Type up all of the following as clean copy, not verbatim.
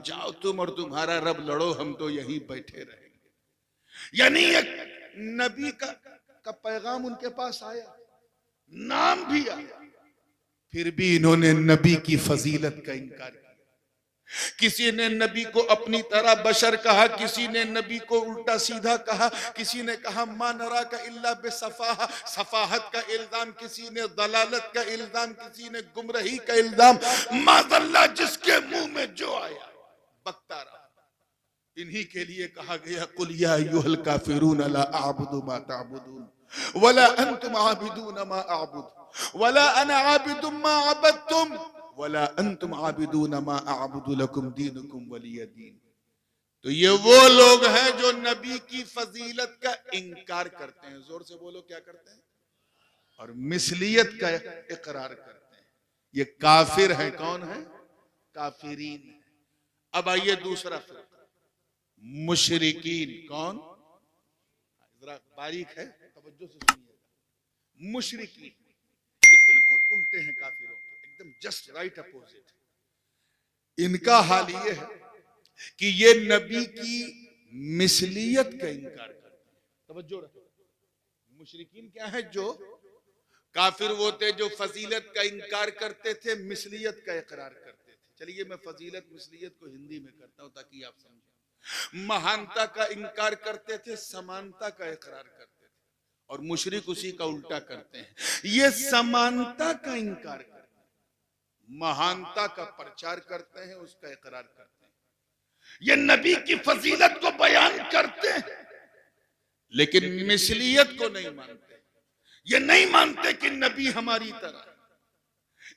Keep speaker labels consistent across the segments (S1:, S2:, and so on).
S1: जाओ तुम और तुम्हारा रब लड़ो, हम तो यहीं बैठे रहेंगे। यानी एक नबी का पैगाम उनके पास आया, नाम भी आया, फिर भी इन्होंने नबी की फजीलत का इनकार किया। किसी ने नबी को अपनी तरह बशर कहा, किसी ने नबी को उल्टा सीधा कहा, किसी ने कहा मा नरा का इल्ला बेसफाहा, सफाहत का इल्जाम, किसी ने दलालत का इल्जाम, किसी ने गुमराही का इल्जाम। माज़ल्ला जिसके मुंह में जो आया बकता रहा। इन्हीं के लिए कहा गया कुल या अय्युहल काफिरून ला अअबुदु मा तअबुदून वला अंतुम आबिदून मा अअबुदु वला अना आबिदुम मा अबदतुम वला अंतुम आबिदून मा अअबुदु लकुम दीनुकुम वलिय दीन। तो ये वो लोग हैं जो नबी की फजीलत का इनकार करते हैं। जोर से बोलो, क्या करते हैं? और मिसलियत का इकरार करते हैं। ये काफिर हैं। कौन है? काफिरीन। अब आइए दूसरा फिरका, मुशरिकीन। कौन? जरा बारीक है, तवज्जो से सुनिएगा। मुशरिकीन ये बिल्कुल उल्टे हैं काफिरों के, एकदम जस्ट राइट अपोजिट। इनका हाल ये है कि ये नबी की मिसलियत का इनकार करते हैं। तवज्जो रखो, मुशरिकीन क्या है? जो काफिर वो थे जो फजीलत का इनकार करते थे, मिसलियत का इकरार करते थे। चलिए मैं फजीलत मिसलियत को हिंदी में करता हूं ताकि आप समझें। महानता का इनकार करते थे, समानता का इकरार करते थे। और मुशरिक उसी का उल्टा करते हैं। ये समानता का इनकार करते हैं, महानता का प्रचार करते हैं, उसका इकरार करते हैं। ये नबी की फजीलत को बयान करते हैं लेकिन मिसलियत को नहीं मानते। ये नहीं मानते कि नबी हमारी तरह।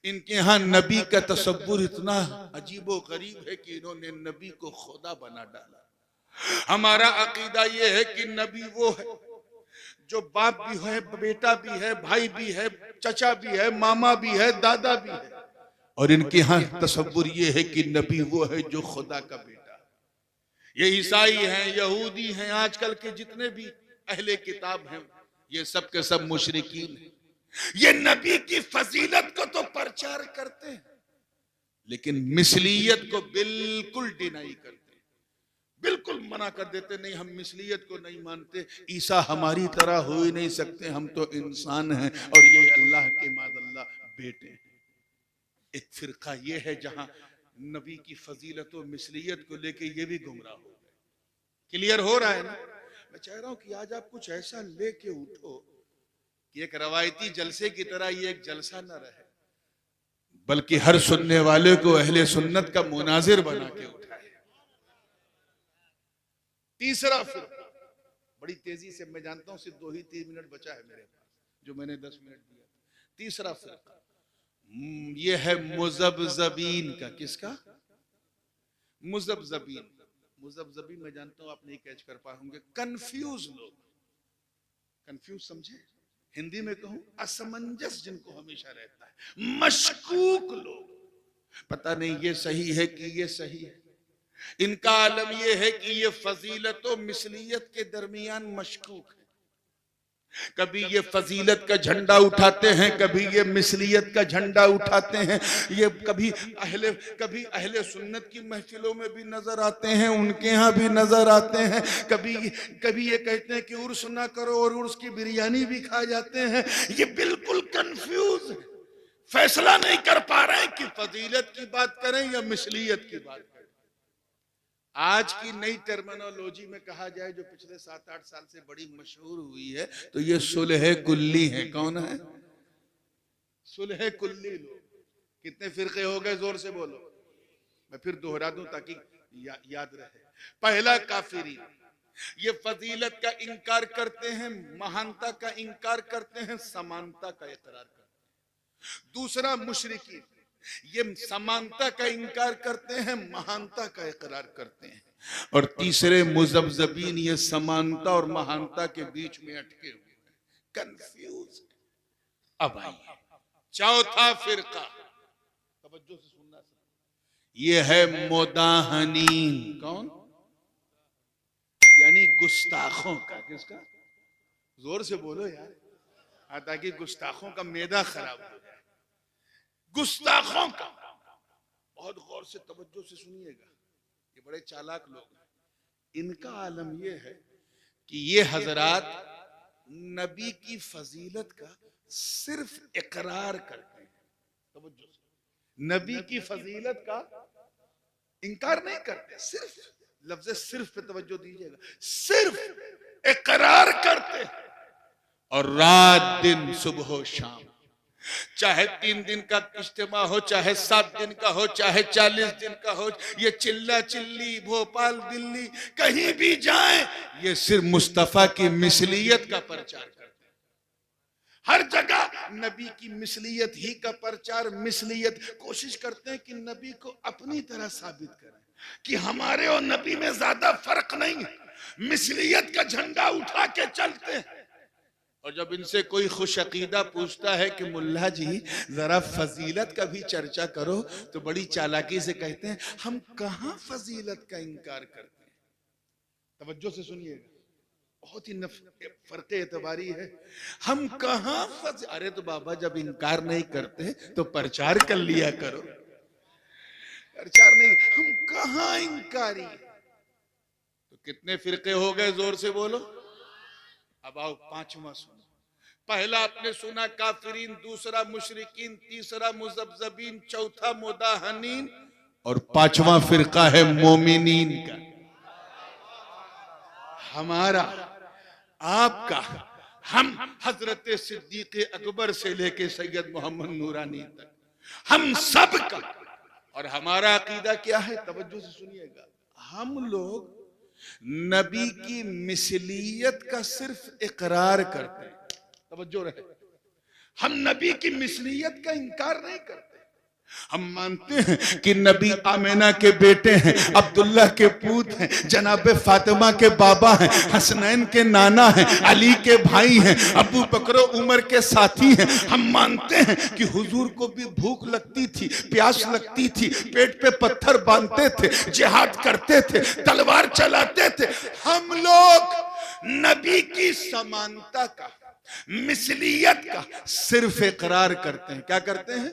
S1: इनके यहां नबी का तसव्वुर इतना अजीबो गरीब है कि इन्होंने नबी को खुदा बना डाला। हमारा अकीदा यह है कि नबी वो है जो बाप भी है, बेटा भी है, भाई भी है, चचा भी है, मामा भी है, दादा भी है। और इनके यहां तसव्वुर यह है कि नबी वो है जो खुदा का बेटा। ये ईसाई हैं, यहूदी हैं, आजकल के जितने भी अहले किताब हैं, ये सब के सब मुशरिकीन हैं। ये नबी की फजीलत को तो प्रचार करते हैं लेकिन मिसलियत को बिल्कुल डिनाई करते हैं, बिल्कुल मना कर देते। नहीं, हम मिसलियत को नहीं मानते, ईसा हमारी तरह हो ही नहीं सकते, हम तो इंसान हैं और ये अल्लाह के माज़ल्लाह बेटे हैं। एक फिरका ये है जहां नबी की फजीलत और मिसलियत को लेके ये भी गुमराह हो गए। क्लियर हो रहा है ना? मैं चाह रहा हूं कि आज आप कुछ ऐसा लेके उठो कि एक रवायती जलसे की तरह ये एक जलसा न रहे, बल्कि हर सुनने वाले को अहले सुन्नत का मुनाजिर बना के उठाए। तीसरा फिरका, बड़ी तेजी से, मैं जानता हूं सिर्फ 2 ही 3 मिनट बचा है मेरे पास, जो मैंने 10 मिनट दिया था। तीसरा फिरका ये है मुज़ब्ज़बीन का। किसका? मुज़ब्ज़बीन। मुज़ब्ज़बीन मैं जानता हूं आप नहीं कैच कर पाएंगे। कंफ्यूज लोग, कंफ्यूज समझे, हिंदी में कहूं असमंजस जिनको हमेशा रहता है, मशकूक लोग, पता नहीं ये सही है कि ये सही है। इनका आलम ये है कि ये फजीलत और मिसलियत के दरमियान मशकूक है। कभी ये फजीलत का झंडा उठाते हैं, कभी ये मिसलियत का झंडा उठाते हैं। ये कभी अहले सुन्नत की महफिलों में भी नजर आते हैं, उनके यहाँ भी नजर आते हैं। कभी ये कहते हैं कि उर्स ना करो और उर्स की बिरयानी भी खा जाते हैं। ये बिल्कुल कंफ्यूज है, फैसला नहीं कर पा रहे हैं कि फजीलत की बात करें या मिसलियत की बात करें। आज की नई टर्मिनोलॉजी में कहा जाए, जो पिछले 7-8 साल से बड़ी मशहूर हुई है, तो ये सुलह कुल्ली है। कौन है? सुलह कुल्ली लोग। कितने फिरके हो गए? जोर से बोलो, मैं फिर दोहरा दूं ताकि याद रहे। पहला काफिरी, ये फजीलत का इनकार करते हैं, महानता का इनकार करते हैं, समानता का इकरार करते हैं। दूसरा मुशरिकी, ये समानता का इनकार करते हैं, महानता का इकरार करते हैं। और तीसरे मुज़ब्ज़बीन, ये समानता और महानता के बीच में अटके हुए हैं, कंफ्यूज। अब आइए चौथा फिरका, तवज्जो से सुनना, ये है मुदाहनीन। कौन? यानी गुस्ताखों का। किसका? जोर से बोलो यार, ताकि गुस्ताखों का मैदा खराब हो जाए। गुस्ताखों का, बहुत गौर से तवज्जो से सुनिएगा, ये बड़े चालाक लोग हैं। इनका आलम यह है कि ये हजरात नबी की फजीलत का सिर्फ इकरार करते हैं, तवज्जो से, नबी की फजीलत का इनकार नहीं करते, सिर्फ लफ्ज़ सिर्फ पे तवज्जो दीजिएगा, सिर्फ इकरार करते हैं। और रात दिन सुबह शाम, चाहे 3 दिन का इज्तिमा हो, चाहे 7 दिन का हो, चाहे 40 दिन का हो, ये चिल्ला चिल्ली भोपाल दिल्ली कहीं भी जाए, ये सिर्फ मुस्तफा की मिसलियत का प्रचार करते हैं। हर जगह नबी की मिसलियत ही का प्रचार, मिसलियत, कोशिश करते हैं कि नबी को अपनी तरह साबित करें कि हमारे और नबी में ज्यादा फर्क नहीं है, मिसलियत का झंडा उठा के चलते हैं। और जब इनसे कोई खुश अकीदा पूछता है कि मुल्ला जी जरा फजीलत का भी चर्चा करो, तो बड़ी चालाकी से कहते हैं हम कहां फजीलत का इनकार करते हैं। तवज्जो से सुनिएगा, बहुत ही फर्क एतबारी है। हम कहां अरे तो बाबा जब इनकार नहीं करते तो प्रचार कर लिया करो, प्रचार नहीं, हम कहां इनकारी। तो कितने फिरके हो गए, जोर से बोलो। अब आओ पांचवा सुनो। पहला आपने सुना काफिरीन, दूसरा मुशरिकीन, तीसरा मुज़ब्ज़बीन, चौथा मुदाहनीन, और पांचवा फिरका है मोमिनीन का। हमारा आपका, हम हजरत सिद्दीक़ अकबर से लेके सैयद मोहम्मद नूरानी तक, हम सब का। और हमारा अकीदा क्या है, तवज्जो से सुनिएगा। हम लोग नबी की मिसलियत का सिर्फ इकरार करते हैं, तवज्जो रहे। हम नबी की मिसलियत का इनकार नहीं करते। हम मानते हैं कि नबी आमिना के बेटे हैं, अब्दुल्ला के पूत हैं, जनाब फातिमा के बाबा हैं, हसनैन के नाना हैं, अली के भाई हैं, अबू बकर उमर के साथी हैं। हम मानते हैं कि हुजूर को भी भूख लगती थी, प्यास लगती थी, पेट पे पत्थर बांधते थे, जिहाद करते थे, तलवार चलाते थे। हम लोग नबी की समानता का, मिसलियत का सिर्फ इकरार करते हैं। क्या करते हैं?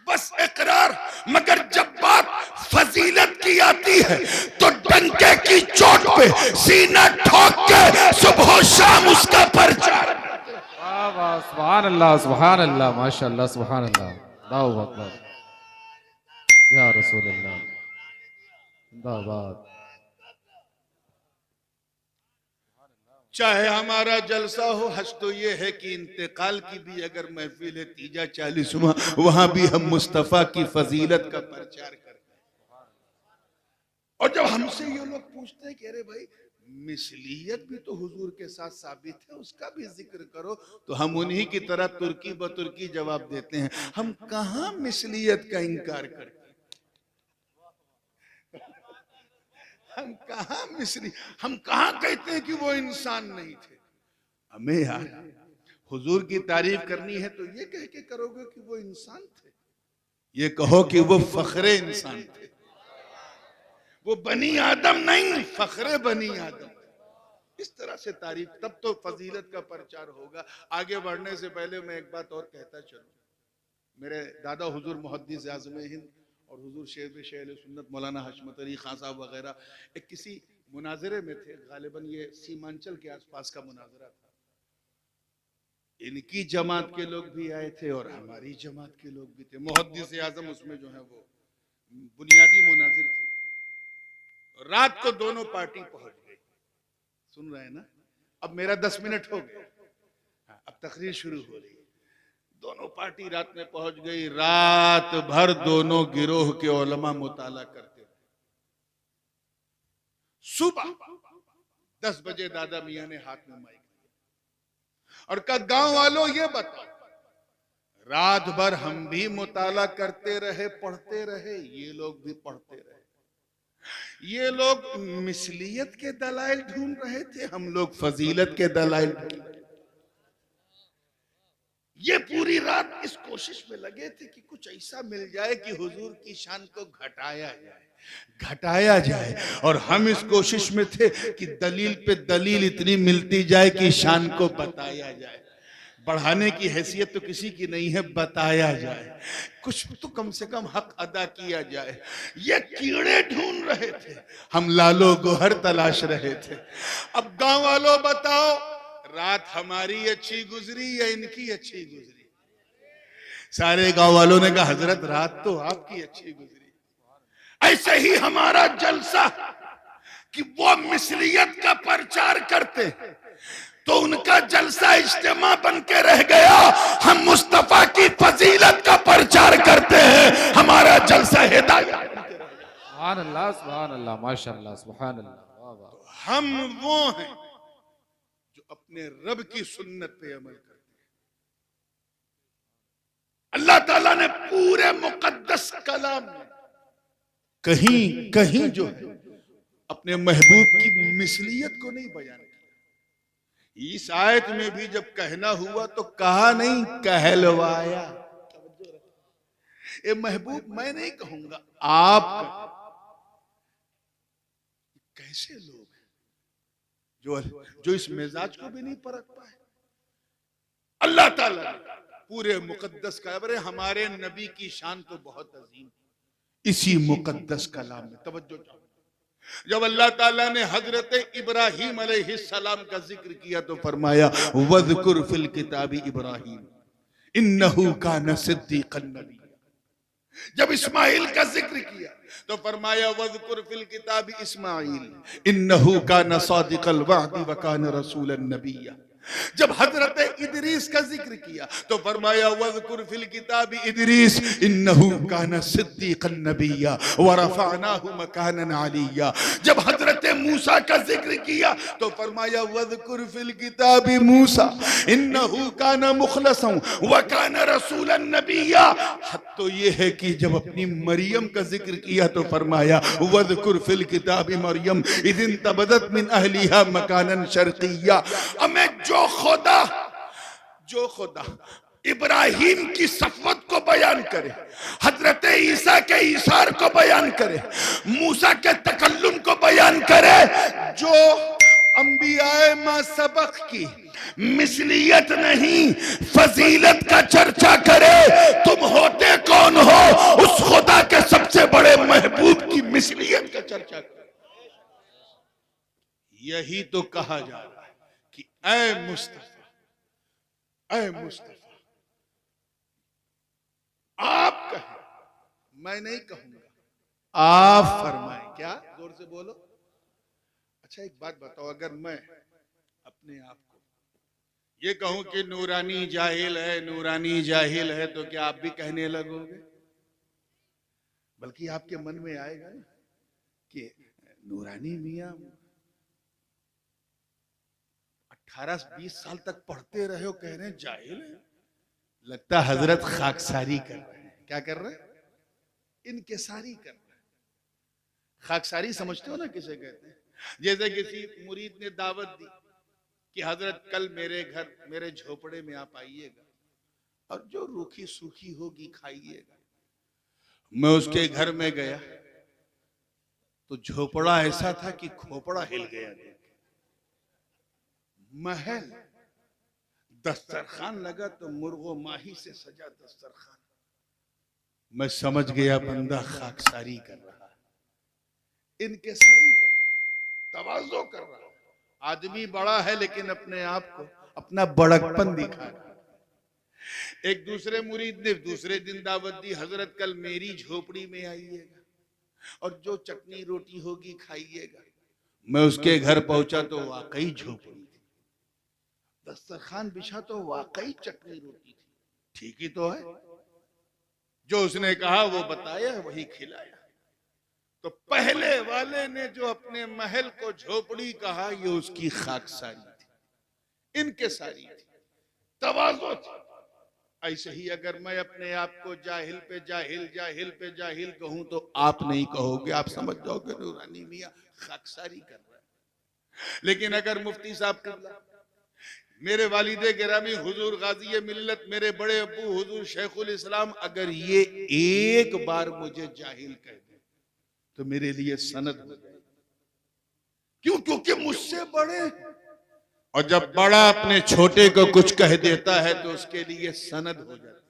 S1: बस इकरार। मगर जब बात फजीलत की आती है तो डंके की चोट पे सीना ठोक के सुबह शाम उसका प्रचार।
S2: सुभान अल्लाह, सुभान अल्लाह, माशाअल्लाह, सुभान अल्लाह, अल्लाहु अकबर, या रसूल अल्लाह, जिंदाबाद।
S1: चाहे हमारा जलसा हो, हज तो ये है कि इंतकाल की भी अगर महफिल है, तीजा 40वां, वहां भी हम मुस्तफा की फजीलत का प्रचार करते हैं। और जब हमसे ये लोग पूछते हैं कि अरे भाई मिसलियत भी तो हुजूर के साथ साबित है, उसका भी जिक्र करो, तो हम उन्हीं की तरह तुर्की बतुर्की जवाब देते हैं। हम कहां मिसलियत का इनकार करते हैं, हम कहां मिसली, हम कहां कहते हैं कि वो इंसान नहीं थे। हमें यार हुजूर की तारीफ करनी है तो ये कह के करोगे कि वो इंसान थे, ये कहो कि वो फखरे इंसान थे, वो बनी आदम नहीं, फखरे बनी आदम। इस तरह से तारीफ, तब तो फजीलत का प्रचार होगा। आगे बढ़ने से पहले मैं एक बात और कहता चलूं। मेरे दादा हुजूर मुहद्दिस आज़म हिंद और हुजूर शेख शेख सुन्नत मौलाना हशमत अली खान साहब वगैरह एक किसी मुनाजरे में थे, गालिबन ये सीमांचल के आसपास का मुनाजरा था। इनकी जमात के लोग भी आए थे और हमारी जमात के लोग भी थे। मुहद्दिस आज़म उसमें जो है वो बुनियादी मुनाजिर थे। रात को दोनों पार्टी पहुंच गई। सुन रहे हैं ना? अब मेरा 10 मिनट हो गए, अब तकरीर शुरू हो रही है। दोनों पार्टी रात में पहुंच गई। रात भर दोनों गिरोह के उलमा मुताला करते रहे। सुबह 10 बजे दादा मियां ने हाथ में माइक दिया और कहा गांव वालों ये बताओ, रात भर हम भी मुताला करते रहे, पढ़ते रहे, ये लोग भी पढ़ते रहे, ये लोग मिसलियत के दलाइल ढूंढ रहे थे, हम लोग फजीलत के दलाइल ढूंढ रहे थे। ये पूरी रात इस कोशिश में लगे थे कि कुछ ऐसा मिल जाए कि हुजूर की शान को घटाया जाए, घटाया जाए। और हम इस कोशिश में थे कि दलील पे दलील इतनी मिलती जाए कि शान को बताया जाए। बढ़ाने की हैसियत तो किसी की नहीं है, बताया जाए, कुछ तो कम से कम हक अदा किया जाए। ये कीड़े ढूंढ रहे थे, हम लालो गोहर तलाश रहे थे। अब गांव वालों बताओ, रात हमारी अच्छी गुजरी या इनकी अच्छी गुजरी? सारे गांव वालों ने कहा हजरत रात तो आपकी अच्छी गुजरी। ऐसे ही हमारा जलसा कि वो मिसलियत का प्रचार करते हैं तो उनका जलसा इज्तिमा बन के रह गया। हम मुस्तफा की फजीलत का प्रचार करते हैं, हमारा जलसा हिदायत।
S2: सुभान अल्लाह, माशाअल्लाह, सुभान अल्लाह, वाह वाह।
S1: हम वो हैं जो अपने रब की सुन्नत पे अमल करते हैं। अल्लाह ताला ने पूरे मुकद्दस कलाम में कहीं कहीं जो है अपने महबूब की मिसलियत को नहीं बयान किया। इस आयत में भी जब कहना हुआ तो कहा नहीं, कहलवाया। ये महबूब मैं नहीं कहूंगा, आप कैसे लोग हैं जो इस मिजाज को भी नहीं परख पाए। अल्लाह ताला पूरे मुकद्दस कलाम, हमारे नबी की शान तो बहुत अजीम, इसी मुकद्दस कलाम में तवज्जो। जब अल्लाह ताला ने हजरत इब्राहीम अलैहिस्सलाम का जिक्र किया तो फरमाया वज़कुर फिल किताबी इब्राहीम इन्नहु काना सिद्दीक़न नबिय्या। जब इस्माइल का जिक्र किया तो फरमाया वज़कुर फिल किताबी इस्माइल इन्नहु काना सादिक़ल वअदी व काना रसूलन नबिय्या। जब हजरत इदरीस का जिक्र किया तो फरमाया वज़कुर फिल किताबी इदरीस इन्नहु काना सिद्दीक़न नबिय्या व रफ़अनाहु मकानन अलिय्या। जब हजरत मूसा का जिक्र किया तो फरमाया वज़कुर फिल किताबी मूसा इन्नहु काना मुखलसन व काना रसूलन नबिय्या। तो ये है कि जब अपनी मरियम का जिक्र किया तो फरमाया वज़कुर फिल किताबी मरियम इज़ इंतबदत मिन अहलिहा मकानन शर्क़िय्या। हमें जो खुदा इब्राहिम की सफ़वत को बयान करे, हजरत ईसा के ईसार को बयान करे, मूसा के तकल्लुम को बयान करे, जो अंबियाए मा सबक की मिसलियत नहीं फजीलत का चर्चा करे, तुम होते कौन हो? उस खुदा के सबसे बड़े महबूब की मिसलियत का चर्चा करो। यही तो कहा जा रहा है कि ऐ मुस्तफा, ऐ मुस्तफा, आप कहें, मैं नहीं कहूंगा, आप फरमाएं। क्या? जोर से बोलो। अच्छा एक बात बताओ, अगर मैं अपने आप को ये कहूं कि नूरानी जाहिल है, नूरानी जाहिल है, तो क्या आप भी कहने लगोगे? बल्कि आपके मन में आएगा ना कि नूरानी मियां 18-20 साल तक पढ़ते रहे हो, कह रहे हैं जाहिल है। लगता हजरत खाकसारी कर रहे हैं। क्या कर रहे हैं? इनकिसारी कर रहे हैं। खाकसारी समझते हो ना किसे कहते हैं? जैसे किसी मुरीद ने दावत दी कि हजरत कल मेरे घर, मेरे झोपड़े में आप आइएगा और जो रूखी सूखी होगी खाइएगा। मैं उसके घर में गया तो झोपड़ा ऐसा था कि खोपड़ा हिल गया। महल, दस्तरखान लगा तो मुर्गो माही से सजा दस्तरखान। मैं समझ गया बंदा खाकसारी कर रहा है, इनकिसारी कर रहा है, तवाज़ो कर रहा है। आदमी बड़ा है लेकिन अपने आप को, अपना बड़कपन दिखा रहा है। एक दूसरे मुरीद ने दूसरे दिन दावत दी, हजरत कल मेरी झोपड़ी में आइएगा और जो चटनी रोटी होगी खाइएगा। मैं उसके घर पहुंचा तो वाकई झोपड़ी थी, दस्तरखान बिछा तो वाकई चटनी रोटी थी। ठीक ही तो है, जो उसने कहा वो बताया, वही खिलाया। तो पहले वाले ने जो अपने महल को झोपड़ी कहा, ये उसकी खाकसारी थी, इनकिसारी थी, तवाज़ो थी। ऐसे ही अगर मैं अपने आप को जाहिल पे जाहिल, जाहिल पे जाहिल कहूं तो आप नहीं कहोगे, आप समझ जाओगे नूरानी मियां खाकसारी कर रहा है। लेकिन अगर मुफ्ती साहब किबला, मेरे वालिदे गिरामी हुजूर गाजी मिल्लत, मेरे बड़े अब्बू हुजूर शेखुल इस्लाम, अगर ये एक बार मुझे जाहिल कह दे तो मेरे लिए सनद हो जाए। क्यों? क्योंकि मुझसे बड़े और जब बड़ा अपने छोटे को कुछ कह देता है तो उसके लिए सनद हो जाती,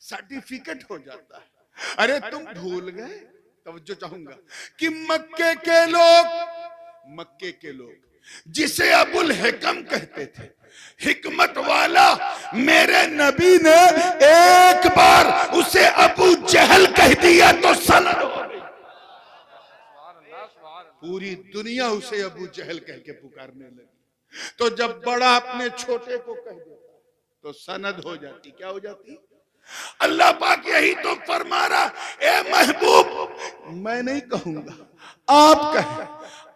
S1: सर्टिफिकेट हो जाता है। अरे तुम भूल गए, तवज्जो चाहूंगा कि मक्के के लोग जिसे अबुल हिकम कहते थे, हिकमत वाला, मेरे नबी ने एक बार उसे अबू जहल कह दिया तो सनद हो गई। पूरी दुनिया उसे अबू जहल कह के पुकारने लगी। तो जब बड़ा अपने छोटे को कह देता तो सनद हो जाती। क्या हो जाती? अल्लाह पाक यही तो फरमा रहा, ए महबूब मैं नहीं कहूंगा, आप कहें,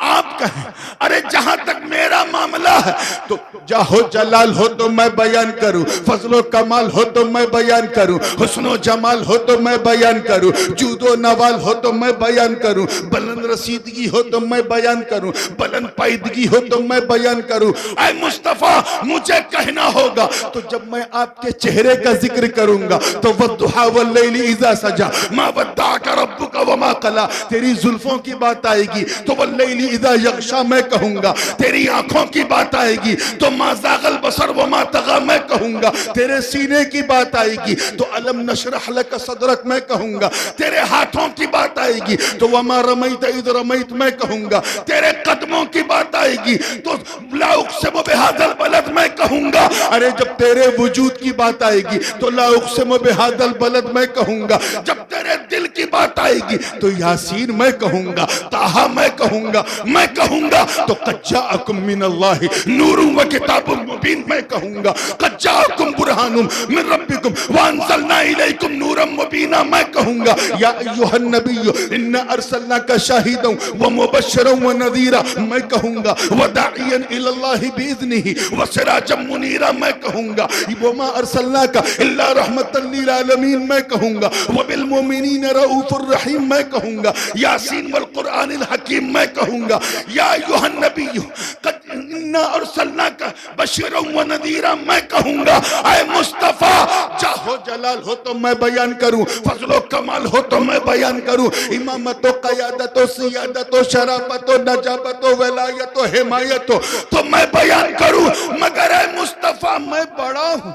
S1: आप कहें। अरे जहां तक मेरा मामला है तो जाहो जलाल हो तो मैं बयान करूं, फजलो कमाल हो तो मैं बयान करूं, हुस्नो जमाल हो तो मैं बयान करूं, जूदो नवाल हो तो मैं बयान करूं, बुलंद रसीदगी हो तो मैं बयान करूं, बुलंद पायदगी हो तो मैं बयान करूं। ऐ मुस्तफा मुझे कहना होगा तो जब मैं आपके चेहरे का जिक्र करूंगा तो वद्दुहा वल्लैलि इज़ा सजा मा वद्दाअका रब्बुका वमा क़ला, तेरी जुल्फों की बात आएगी तो वल्लैलि इज़ा यग़शा मैं कहूंगा, तेरी आंखों की बात आएगी तो मा ज़ाग़ल बसर वमा तग़ा मैं कहूंगा, तेरे सीने की बात आएगी तो अलम नशरह लक सदरक मैं कहूंगा, तेरे हाथों की बात आएगी तो वमा रमैत इज़ रमैत मैं कहूंगा, तेरे कदमों की बात आएगी तो ला उक़सिमु बिहाज़ल बलद मैं कहूंगा। अरे जब तेरे वजूद की बात आएगी तो ला उक़सिमु बिहाज़ल बलद मैं कहूंगा, जब तेरे दिल की बात आएगी तो यासीन मैं कहूंगा, ताहा मैं कहूंगा, मैं कहूंगा तो क़द जाअकुम मिनल्लाहि नूरुन व किताबुम मुबीन मैं कहूंगा, क़द जाअकुम बुरहानुम मिन रब्बिकुम व अंज़लना इलैकुम नूरम मुबीना मैं कहूंगा, या अय्युहन नबिय्यु इन्ना अर्सलनाका शाहिदन व मुबश्शिरन व नज़ीरा मैं कहूंगा, व दाइयन इलल्लाहि बिइज़्निही व सिराजम मुनीरा मैं कहूंगा, व मा अर्सलनाका इल्ला रहमतन लिल आलमीन मैं कहूंगा, व बिल मुमिनीना रऊफुर रहीम मैं कहूंगा, यासीन वल कुरआनिल हकीम मैं कहूंगा, या अय्युहन नबिय्यु क़द इन्ना अर्सलनाका बशीरन व नज़ीरा मैं कहूंगा। ऐ मुस्तफा चाहो जलाल हो तो मैं बयान करूं, फजलो कमाल हो तो मैं बयान करूं, इमामत व क़यादत व सियादत व शराफत व नजाबत व वलायत व हिमायत तो मैं बयान करूं, मगर ऐ मुस्तफा मैं बड़ा हूं,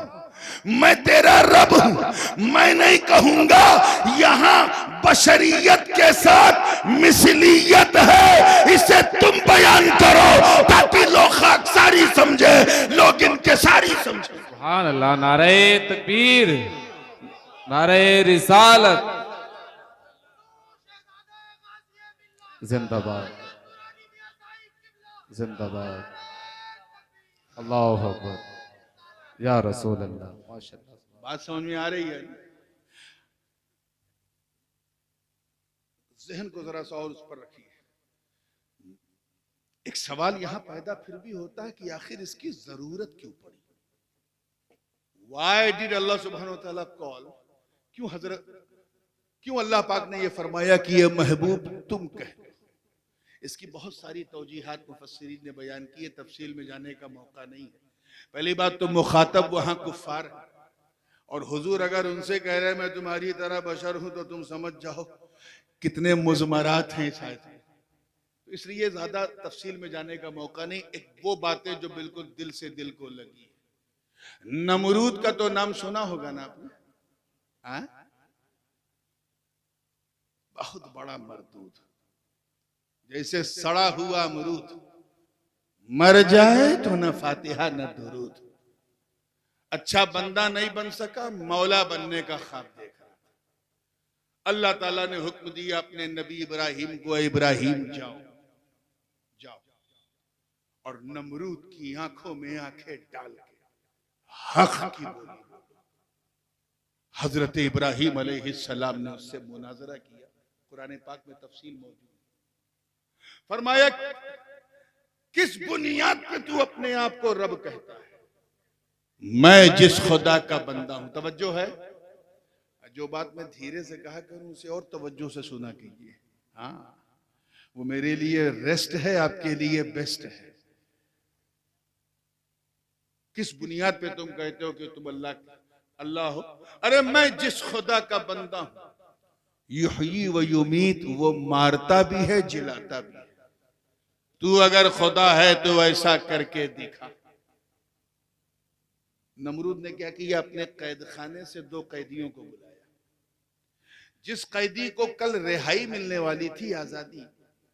S1: मैं तेरा रब हूं, मैं नहीं कहूंगा। यहां बशरियत के साथ मिसलियत है, इसे तुम बयान करो ताकि लोग खाकसारी समझे, लोग इनकिसारी समझे।
S2: सुभान अल्लाह, नारे तकबीर, नारे रिसालत, जिंदाबाद जिंदाबाद, अल्लाहु अकबर, या रसूल अल्लाह। माशाअल्लाह,
S1: बात समझ में आ रही है? जहन को जरा सा और उस पर रखिए। एक सवाल यहां पैदा फिर भी होता है कि आखिर इसकी जरूरत क्यों पड़ी? Why did Allah subhanahu wa ta'ala call? क्यों अल्लाह पाक ने ये फरमाया कि ये महबूब तुम कह दो? इसकी बहुत सारी तौजीहात मुफस्सिरीन ने बयान की है, तफसील में जाने का मौका नहीं है। पहली बात तो मुखातब वहां कुफ्फार है और हुजूर अगर उनसे कह रहे हैं मैं तुम्हारी तरह बशर हूं तो तुम समझ जाओ कितने मुज़मरात हैं इस आयत में। तो इसलिए ज्यादा तफसील में जाने का मौका नहीं। एक वो बातें जो बिल्कुल दिल से दिल को लगी। नमरूद का तो नाम सुना होगा ना आपने? हाँ? बहुत बड़ा मरदूद, जैसे सड़ा हुआ अमरूद, मर जाए तो न फातिहा न दुरूद। अच्छा बंदा नहीं बन सका, मौला बनने का ख्वाब देखा। अल्लाह ताला ने हुक्म दिया अपने नबी इब्राहिम को, इब्राहिम जाओ जाओ, और नमरूद की आंखों में आंखें डाल के हक की बोली। हजरत इब्राहिम अलैहिस्सलाम ने उससे मुनाजरा किया, कुरान पाक में तफसील मौजूद। फरमाया किस बुनियाद पे तू अपने आप को रब कहता है? मैं जिस खुदा का बंदा हूं। तवज्जो है, जो बात मैं धीरे से कहा करूं उसे और तवज्जो से सुना कीजिए। हाँ, वो मेरे लिए रेस्ट है, आपके लिए बेस्ट है। किस बुनियाद पे तुम कहते हो कि तुम अल्लाह हो? अरे मैं जिस खुदा का बंदा हूं, युहयी व युमीत, वो मारता भी है जिलाता भी है। तू अगर खुदा है तो ऐसा करके दिखा। नमरूद ने क्या किया, अपने कैद खाने से 2 कैदियों को बुलाया। जिस कैदी को कल रिहाई मिलने वाली थी, आजादी,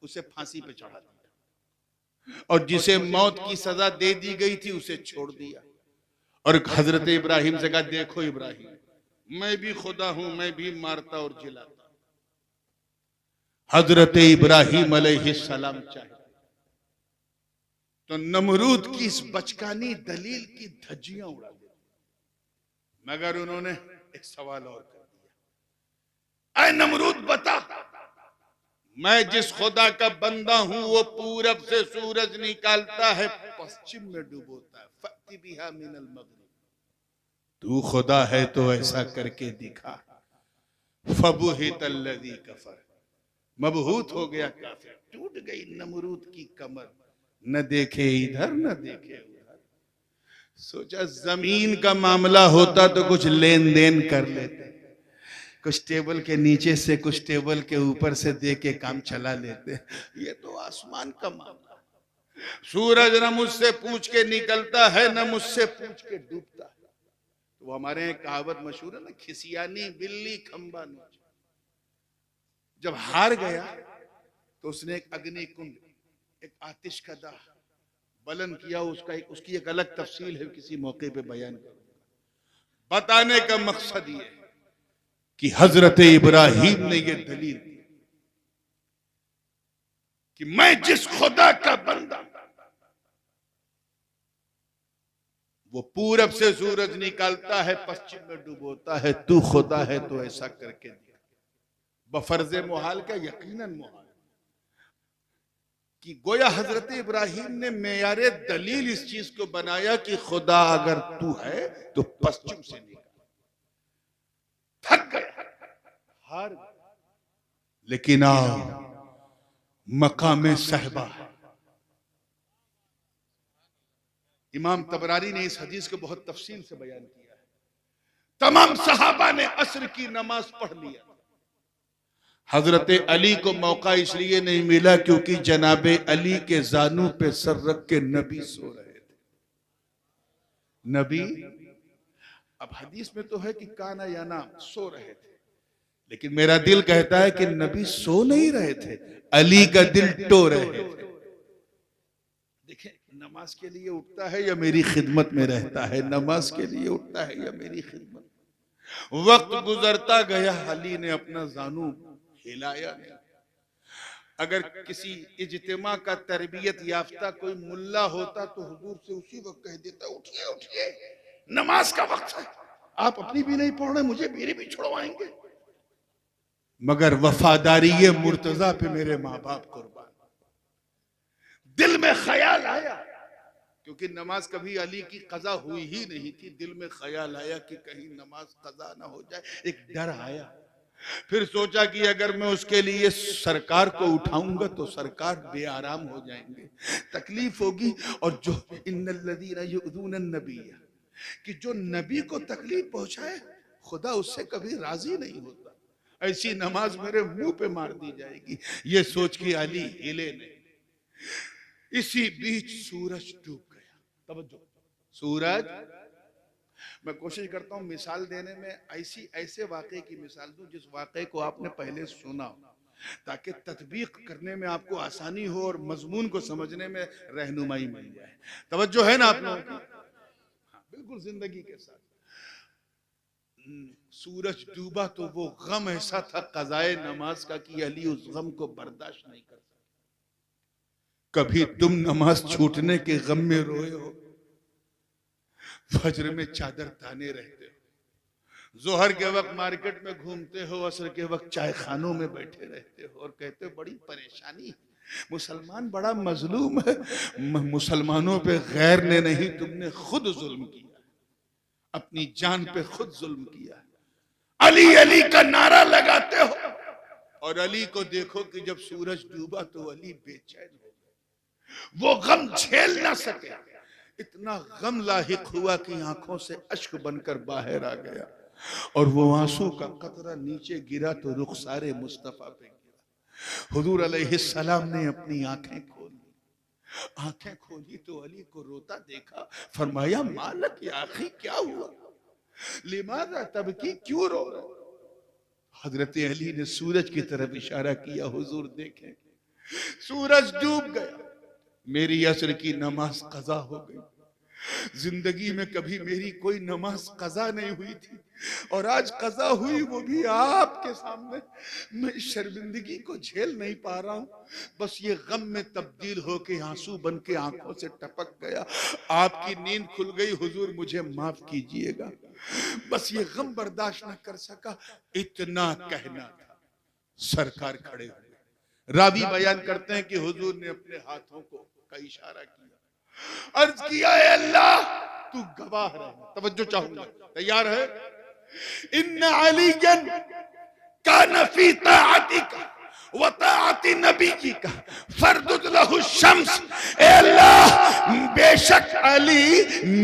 S1: उसे फांसी पे चढ़ा दिया, और जिसे मौत की सजा दे दी गई थी उसे छोड़ दिया। और हजरत इब्राहिम से कहा, देखो इब्राहिम, मैं भी खुदा हूं, मैं भी मारता और जिलाता। हजरत इब्राहिम अलैहिस्सलाम चाहे तो नमरूद की इस बचकानी दलील की धज्जियां उड़ा दी, मगर उन्होंने एक सवाल और कर दिया, ऐ नमरूद बता, मैं जिस खुदा का बंदा हूं वो पूरब से सूरज निकालता है, पश्चिम में डुबोता है, फअति बिहा मिनल मगरिब, तू खुदा है तो ऐसा करके दिखा। फबुहितल्लज़ी कफर, मबहूत हो गया काफिर, टूट गई नमरूद की कमर, न देखे इधर न देखे उधर। सोचा जमीन का मामला होता तो कुछ लेन देन कर लेते, कुछ टेबल के नीचे से कुछ टेबल के ऊपर से दे के काम चला लेते। ये तो आसमान का मामला, सूरज न मुझसे पूछ के निकलता है न मुझसे पूछ के डूबता है। तो हमारे यहाँ कहावत मशहूर है ना, खिसियानी बिल्ली खंबा नोच। जब हार गया तो उसने एक अग्नि कुंड, एक आतिश का दाह बलन किया। उसकी एक अलग तफसील है, किसी मौके पे बयान करूंगा। बताने का मकसद ये है कि हजरत इब्राहिम ने ये दलील दी कि मैं जिस खुदा का बंदा, वो पूरब से सूरज निकालता है, पश्चिम में डुबोता है, तू खुदा है तो ऐसा करके दिया। बफर्जे मुहाल का यकीनन मुहाल, कि गोया हजरत इब्राहिम ने मेयारे दलील इस चीज को बनाया कि खुदा अगर तू है तो पश्चिम से निकल। थक गया, हार गया, लेकिन आओ मकाम सहबा है। इमाम तबरारी ने इस हदीस को बहुत तफसील से बयान किया है। तमाम सहाबा ने असर की नमाज पढ़ लिया। हजरत अली को मौका इसलिए नहीं मिला क्योंकि जनाबे अली के जानू पे सर रख के नबी सो रहे थे। नबी, अब हदीस में तो है कि काना या नाम, सो रहे थे, लेकिन मेरा दिल कहता है कि नबी सो नहीं रहे थे, अली का दिल टो रहे थे। देखें, नमाज के लिए उठता है या मेरी खिदमत में रहता है, नमाज के लिए उठता है या मेरी खिदमत। वक्त गुजरता गया, अली ने अपना जानू हिलाया नहीं। अगर किसी इज्तिमा का तरबियत याफ्ता कोई मुल्ला होता तो हुजूर से उसी वक्त कह देता, उठिए उठिए, नमाज का वक्त है, आप अपनी भी नहीं पढ़ रहे, मुझे मेरी भी छुड़वाएंगे। मगर वफादारी मुर्तजा पे मेरे माँ बाप कुर्बान। दिल में ख्याल आया, क्योंकि नमाज कभी अली की कजा हुई ही नहीं थी, दिल में ख्याल आया कि कहीं नमाज कजा ना हो जाए, एक डर आया। फिर सोचा कि अगर मैं उसके लिए सरकार को उठाऊंगा तो सरकार बेआराम हो जाएंगे, तकलीफ होगी। और जो इन्नल्लज़ीना युज़ूनन नबिय्या, कि जो नबी को तकलीफ पहुंचाए खुदा उससे कभी राजी नहीं होता, ऐसी नमाज मेरे मुंह पे मार दी जाएगी। ये सोच के अली हिले नहीं। इसी बीच सूरज डूब गया। तवज्जो, सूरज, मैं कोशिश करता हूं मिसाल देने में ऐसे वाक़े की मिसाल दूं जिस वाक़े को आपने पहले सुना हो, ताकि तत्बीक करने में आपको आसानी हो और मजमून को समझने में रहनुमाई मिल जाए। तवज्जो है ना आप लोगों की? हाँ, बिल्कुल जिंदगी के साथ। सूरज डूबा तो वो गम ऐसा था कज़ाए नमाज का कि अली उस गम को बर्दाश्त नहीं कर सका। कभी तुम नमाज छूटने के गम में रोए हो? फजर में चादर ताने रहते हो, जोहर के वक्त मार्केट में घूमते हो, असर के वक्त चाय खानों में बैठे रहते हो और कहते हो बड़ी परेशानी है, मुसलमान बड़ा मजलूम है। मुसलमानों पे गैर ने नहीं, तुमने खुद जुल्म किया, अपनी जान पे खुद जुल्म किया। अली अली का नारा लगाते हो, और अली को देखो कि जब सूरज डूबा तो अली बेचैन हो गए, वो गम झेल ना सके। इतना गम लाहिक हुआ कि आंखों से अश्क बनकर बाहर आ गया, और वो आंसू का कतरा नीचे गिरा तो रुखसारे मुस्तफा पे गिरा। हुजूर अलैहिस्सलाम ने अपनी आंखें खोली, आंखें खोली तो अली को रोता देखा, फरमाया मालक या आखी क्या हुआ, लिमाज़ा तबकी, क्यों रो रहे। हजरत अली ने सूरज की तरफ इशारा किया, हुजूर देखें सूरज डूब गया, मेरी असर की नमाज कज़ा हो गई। जिंदगी में कभी मेरी कोई नमाज कज़ा नहीं हुई थी और आज कज़ा हुई, वो भी आपके सामने। मैं शर्मिंदगी को झेल नहीं पा रहा हूं, बस ये गम में तब्दील होके आंसू बन के आंखों से टपक गया। आपकी नींद खुल गई हुजूर, मुझे माफ कीजिएगा, बस ये गम बर्दाश्त न कर सका, इतना कहना था। सरकार खड़े हुए। रावी बयान करते हैं कि हुजूर ने अपने हाथों को का इशारा किया, अर्ज किया, ए अल्लाह तू गवाह रहे। तवज्जो चाहूंगा, तैयार है। इन्ना अलीयन कान फी ताअतिका व ताअति नबीका फरदुद लहु शम्स। ए अल्लाह, बेशक अली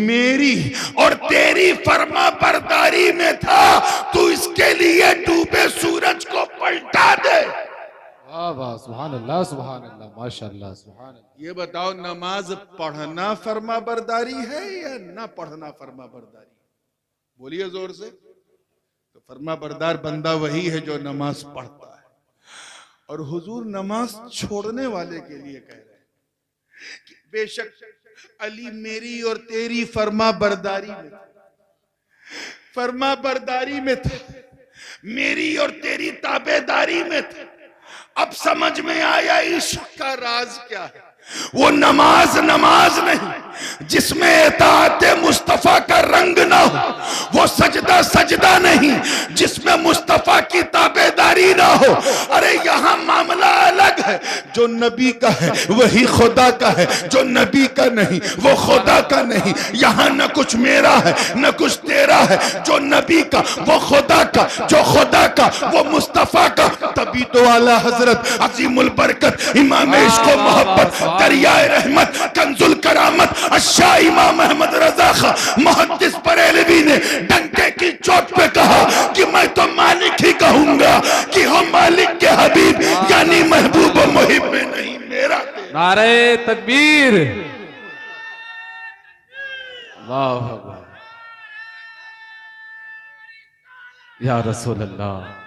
S1: मेरी और तेरी फरमा बरदारी में था, तू इसके लिए डूबे सूरज को पलटा दे।
S2: वाह वाह, सुभान अल्लाह, सुभान अल्लाह, माशाअल्लाह, सुभान अल्लाह।
S1: ये बताओ, नमाज पढ़ना फरमा बरदारी है या ना पढ़ना फरमा बरदारी? बोलिए जोर से। तो फरमा बरदार बंदा वही है जो नमाज पढ़ता है, और हुजूर नमाज छोड़ने वाले के लिए कह रहे हैं कि बेशक अली मेरी और तेरी फरमा बरदारी में था, फरमा बरदारी में था, मेरी और तेरी ताबेदारी में था। अब समझ में आया इश्क का राज क्या है। वो नमाज नमाज नहीं जिसमें इताअते मुस्तफा का रंग ना हो, वो सजदा सजदा नहीं जिसमें मुस्तफा की ताबेदारी ना हो। अरे यहाँ मामला अलग है, जो नबी का है वही खुदा का है, जो नबी का नहीं वो खुदा का नहीं। यहाँ न कुछ मेरा है न कुछ तेरा है, जो नबी का वो खुदा का, जो खुदा का वो मुस्तफा का। तभी तो आला हजरत अजीमुल बरकत इमाम इश्क व मोहब्बत, दरियाए रहमत, कंजुल करामत, अशाह इमाम अहमद रजा खां मुहद्दिस बरेलवी ने डंके की चोट पे कहा कि मैं तो मालिक ही कहूंगा कि हम मालिक के हबीब यानी महबूब मुहिब में नहीं, मेरा
S2: नारे तकबीर, अल्लाहु अकबर, या रसूल अल्लाह।